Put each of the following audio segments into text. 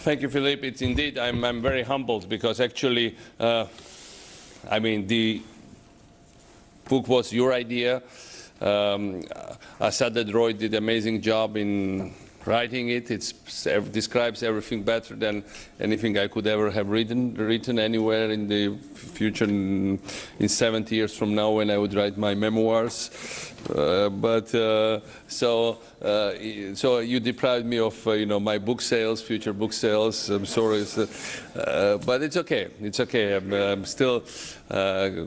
Thank you, Philippe. It's indeed, I'm very humbled because actually, I mean, the book was your idea. Asad Roy did an amazing job in writing it. It describes everything better than anything I could ever have written anywhere in the future, in 70 years from now when I would write my memoirs. So you deprived me of my book sales, future book sales. I'm sorry, but it's okay. It's okay. I'm still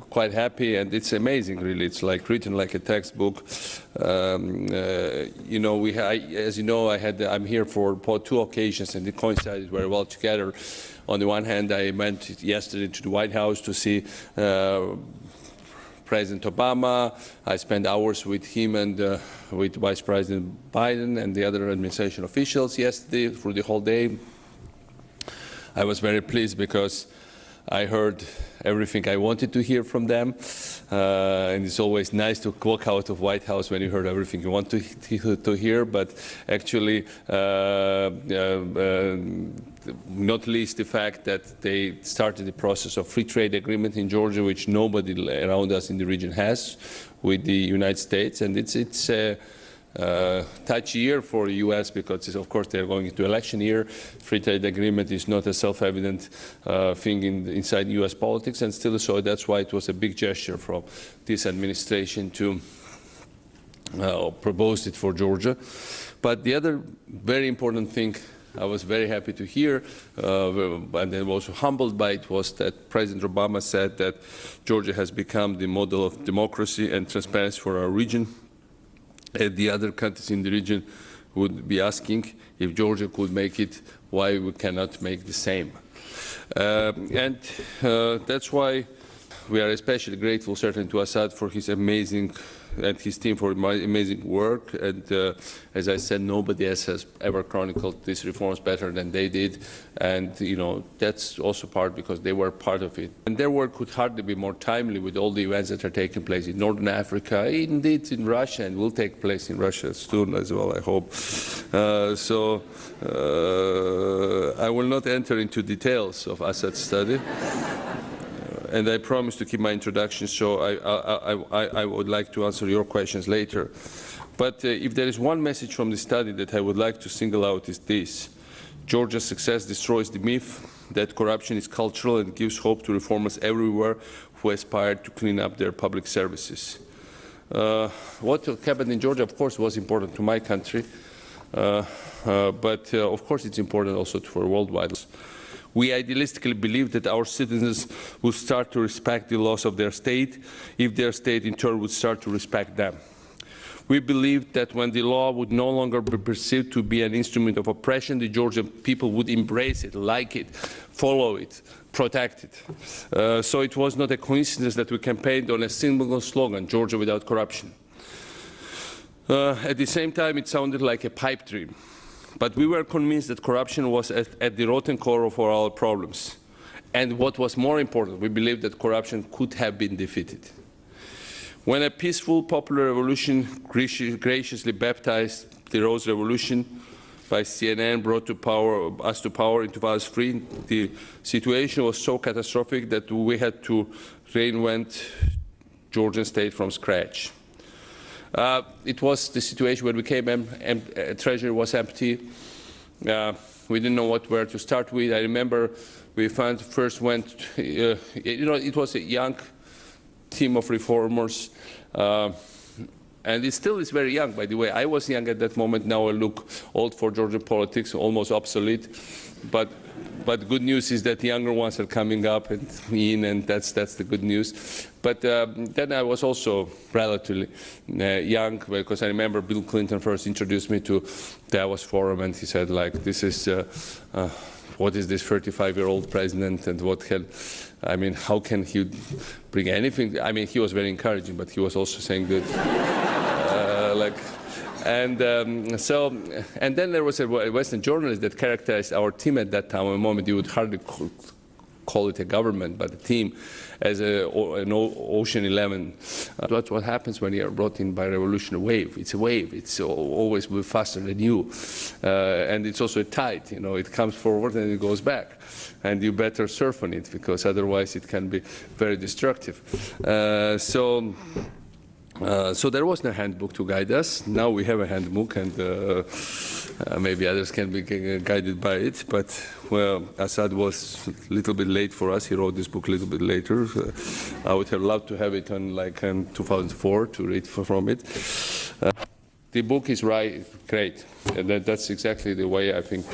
quite happy, and it's amazing, really. It's like written like a textbook. As you know, I'm here for 2 occasions, and it coincided very well together. On the one hand, I went yesterday to the White House to see President Obama. I spent hours with him and with Vice President Biden and the other administration officials yesterday for the whole day. I was very pleased because I heard everything I wanted to hear from them, and it's always nice to walk out of White House when you heard everything you want to hear, but actually not least the fact that they started the process of free trade agreement in Georgia, which nobody around us in the region has, with the United States, and it's a touchy year for the U.S. because, of course, they're going into election year. Free trade agreement is not a self-evident thing inside U.S. politics, and still so that's why it was a big gesture from this administration to propose it for Georgia. But the other very important thing I was very happy to hear, and I was also humbled by it, was that President Obama said that Georgia has become the model of democracy and transparency for our region. The other countries in the region would be asking if Georgia could make it, why we cannot make the same. And that's why we are especially grateful, certainly, to Assad for his amazing, and his team for amazing work. And as I said, nobody else has ever chronicled these reforms better than they did. And that's also part because they were part of it. And their work could hardly be more timely with all the events that are taking place in Northern Africa, indeed in Russia, and will take place in Russia soon as well, I hope. I will not enter into details of Assad's study. And I promise to keep my introduction, so I would like to answer your questions later. But if there is one message from the study that I would like to single out, is this: Georgia's success destroys the myth that corruption is cultural and gives hope to reformers everywhere who aspire to clean up their public services. What happened in Georgia, of course, was important to my country, but of course it's important also for worldwide. We idealistically believe that our citizens will start to respect the laws of their state if their state in turn would start to respect them. We believe that when the law would no longer be perceived to be an instrument of oppression, the Georgian people would embrace it, like it, follow it, protect it. So it was not a coincidence that we campaigned on a single slogan, Georgia without corruption. At the same time, it sounded like a pipe dream. But we were convinced that corruption was at the rotten core of all our problems. And what was more important, we believed that corruption could have been defeated. When a peaceful popular revolution, graciously baptized the Rose Revolution by CNN, brought us to power in 2003, the situation was so catastrophic that we had to reinvent Georgian state from scratch. It was the situation when we came, treasury was empty. We didn't know where to start with. I remember we first went, it was a young team of reformers, and it still is very young, by the way. I was young at that moment. Now I look old for Georgian politics, almost obsolete. But good news is that the younger ones are coming up and that's the good news. But then I was also relatively young, because I remember Bill Clinton first introduced me to Davos Forum, and he said, like, this is, what is this 35-year-old president, and how can he bring anything? I mean, he was very encouraging, but he was also saying that, and then there was a Western journalist that characterized our team at that time. A moment you would hardly call it a government, but a team, as an Ocean 11. That's what happens when you are brought in by a revolutionary wave. It's a wave. It's always faster than you. And it's also a tide. You know, it comes forward and it goes back. And you better surf on it, because otherwise it can be very destructive. So there was no handbook to guide us. Now we have a handbook, and maybe others can be guided by it. But, well, Assad was a little bit late for us. He wrote this book a little bit later. I would have loved to have it on, like, in 2004 to read from it. The book is great, and that's exactly the way I think,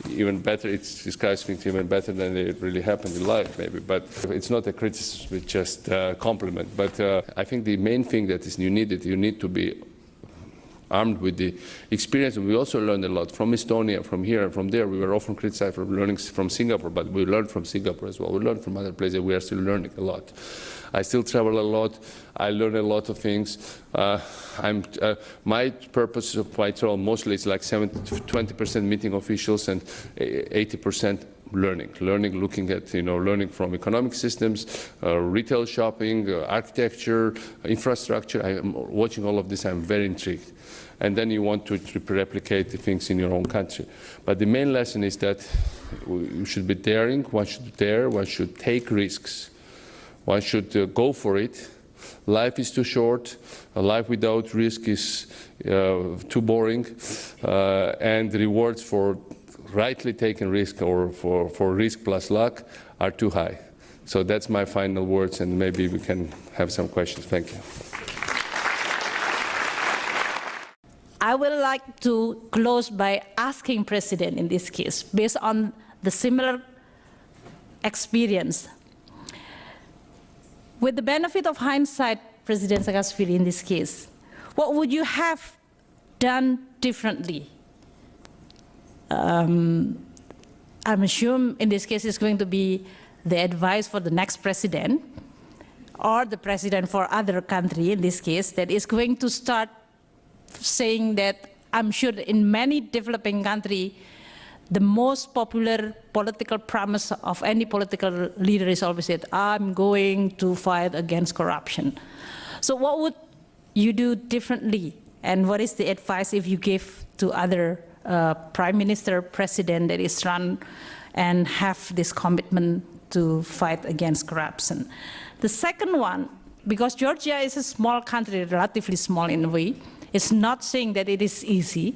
even better, it describes things even better than it really happened in life, maybe. But it's not a criticism, it's just a compliment. But I think the main thing that is you need to be armed with the experience. And we also learned a lot from Estonia, from here and from there. We were often criticized for learning from Singapore, but we learned from Singapore as well. We learned from other places. We are still learning a lot. I still travel a lot. I learn a lot of things. My purpose of my travel mostly is like 20% meeting officials and 80% learning, looking at, learning from economic systems, retail shopping, architecture, infrastructure. I'm watching all of this. I'm very intrigued. And then you want to replicate the things in your own country. But the main lesson is that you should be daring. One should dare. One should take risks. One should go for it. Life is too short. A life without risk is too boring. And the rewards for rightly taken risk or for risk plus luck are too high. So that's my final words, and maybe we can have some questions. Thank you. I would like to close by asking President in this case, based on the similar experience. With the benefit of hindsight, President Saakashvili in this case, what would you have done differently? I'm assuming in this case it's going to be the advice for the next president or the president for other country in this case that is going to start saying that I'm sure in many developing countries the most popular political promise of any political leader is always that I'm going to fight against corruption. So what would you do differently? And what is the advice if you give to other prime minister, president that is run and have this commitment to fight against corruption? The second one, because Georgia is a small country, relatively small in a way, it's not saying that it is easy,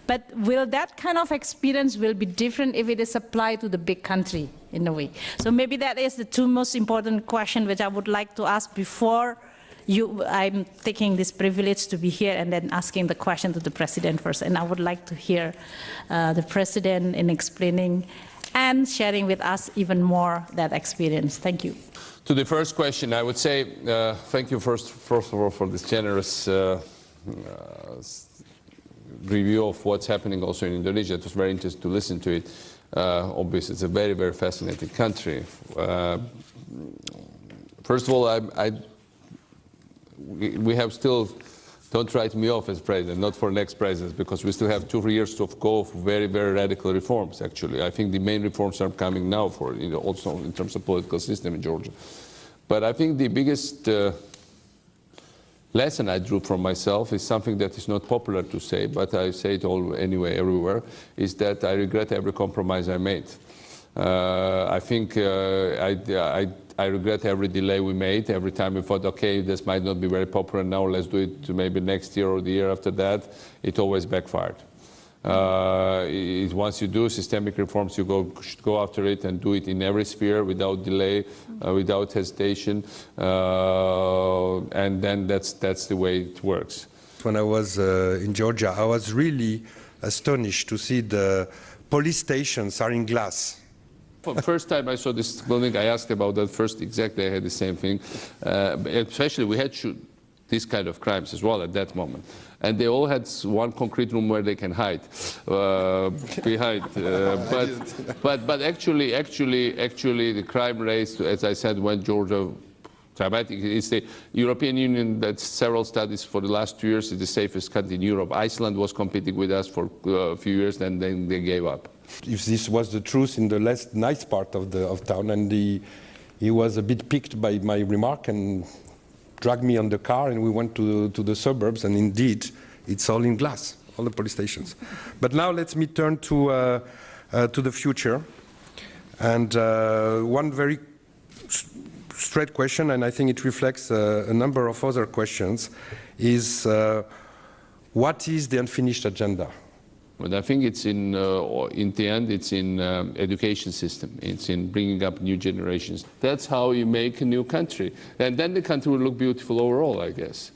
but will that kind of experience will be different if it is applied to the big country in a way? So maybe that is the two most important questions which I would like to ask before I'm taking this privilege to be here and then asking the question to the President first. And I would like to hear the President in explaining and sharing with us even more that experience. Thank you. To the first question, I would say thank you first of all for this generous review of what's happening also in Indonesia. It was very interesting to listen to it. Obviously, it's a very, very fascinating country. First of all, we have still, don't write me off as president, not for next president, because we still have 2 years to go for very, very radical reforms, actually. I think the main reforms are coming now for, also in terms of political system in Georgia. But I think the biggest lesson I drew from myself is something that is not popular to say, but I say it all anyway, everywhere, is that I regret every compromise I made. I think I regret every delay we made. Every time we thought, okay, this might not be very popular now, let's do it maybe next year or the year after that, it always backfired. Once you do systemic reforms, you should go after it and do it in every sphere without delay, without hesitation, and then that's the way it works. When I was in Georgia, I was really astonished to see the police stations are in glass. The first time I saw this building, I asked about that first. Exactly, I had the same thing. Especially, we had these kind of crimes as well at that moment, and they all had one concrete room where they can hide behind. But actually, the crime rate, as I said, when Georgia. Dramatic. It's the European Union that several studies for the last 2 years is the safest country in Europe. Iceland was competing with us for a few years, and then they gave up. If this was the truth in the less nice part of town, and he was a bit piqued by my remark and dragged me on the car, and we went to the suburbs, and indeed, it's all in glass, all the police stations. But now let me turn to the future, and one very straight question, and I think it reflects a number of other questions, is what is the unfinished agenda? But I think it's in the end, it's in education system. It's in bringing up new generations. That's how you make a new country. And then the country will look beautiful overall, I guess.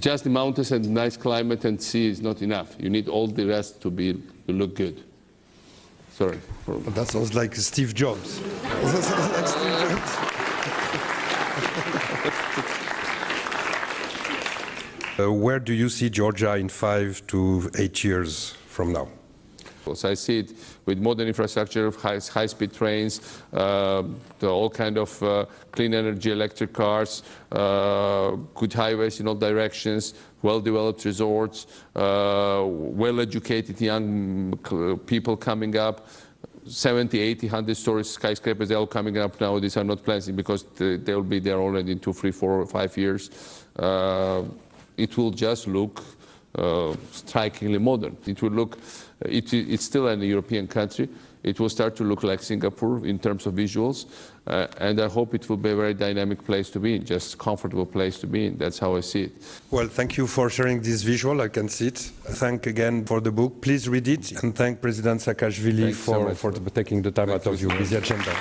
Just the mountains and nice climate and sea is not enough. You need all the rest to look good. Sorry. That sounds like Steve Jobs. That sounds like Steve Jobs. Where do you see Georgia in 5 to 8 years from now? So I see it with modern infrastructure, high-speed trains, all kind of clean energy, electric cars, good highways in all directions, well-developed resorts, well-educated young people coming up. 70, 80, 100-story skyscrapers, they're all coming up now. These are not plans because they will be there already in 2, 3, 4, 5 years. It will just look strikingly modern. It will look, it's still an European country. It will start to look like Singapore in terms of visuals. And I hope it will be a very dynamic place to be in, just a comfortable place to be in. That's how I see it. Well, thank you for sharing this visual. I can see it. Thank again for the book. Please read it. And thank President Saakashvili for taking the time out of your busy agenda.